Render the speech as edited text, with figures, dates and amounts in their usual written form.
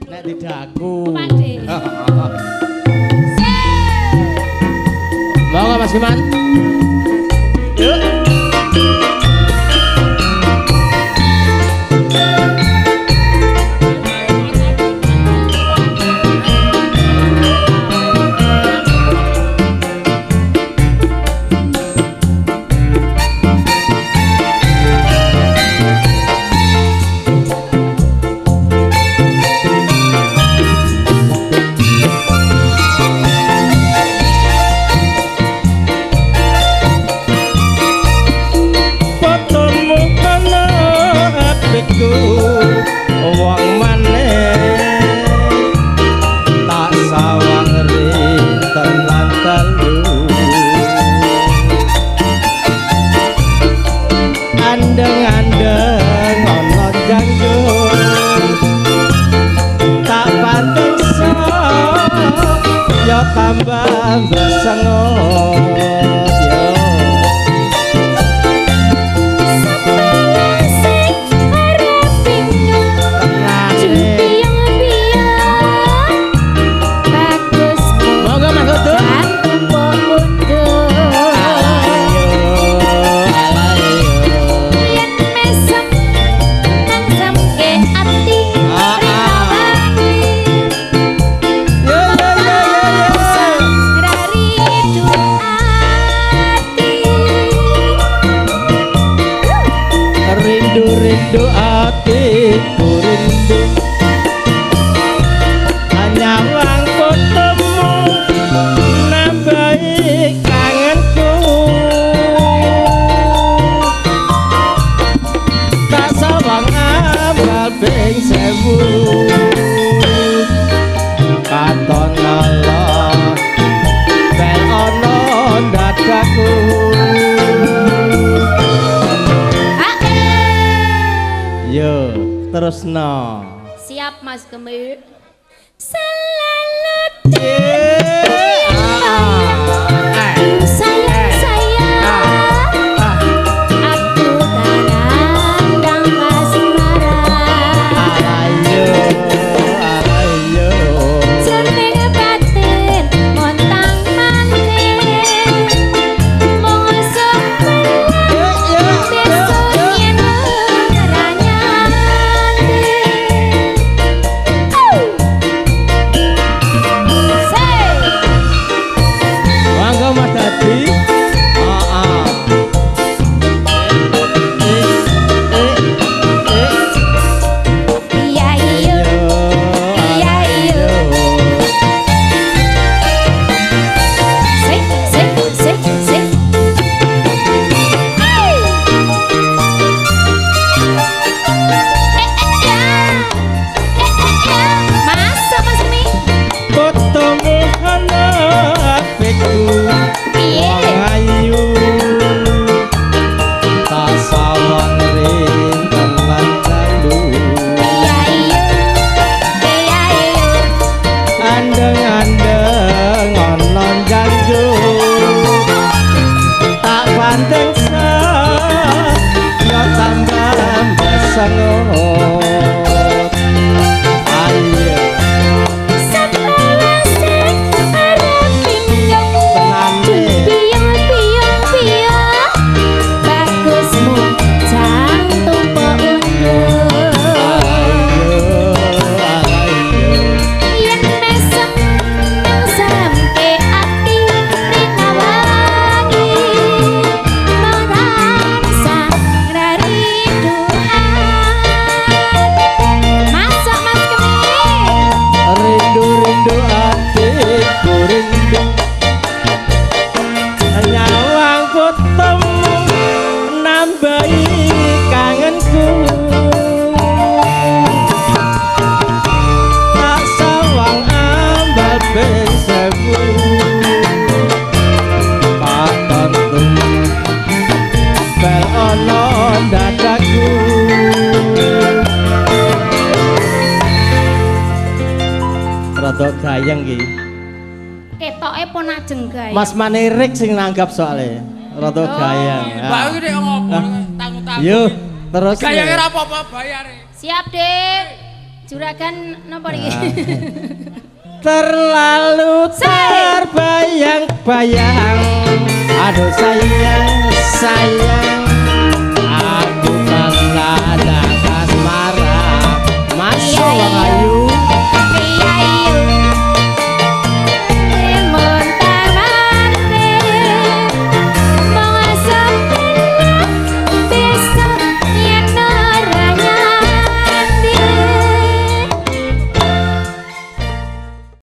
Nek tidak aku. Monggo Mas Iman. Yuk. Wong maneh tak sawang rinten lan telu andeng-andeng ana janjur tak panungsa ya tambah bersengot rindu atiku rindu nyawang ketemu nambahi kangenku tak sawang ambal ping 1000 katon Allah bel ana dadaku. Yo, terus no. Siap Mas Gemi. Selalu sayang aku kadang kasih marah. Alayo jeneng batin montang maneh mongso besok yen Mas Dadi. rada gayeng iki. Ketoke pun ajeng gayeng. Mas Manirik sing nanggap soalnya rada gayeng. Mbak iki nek ngopo tanggung-tanggung. Yo, terus. Gayenge ora apa-apa bayare. Siap, Dik. Juragan napa iki? Terlalu terbayang-bayang. Aduh sayang, sayang.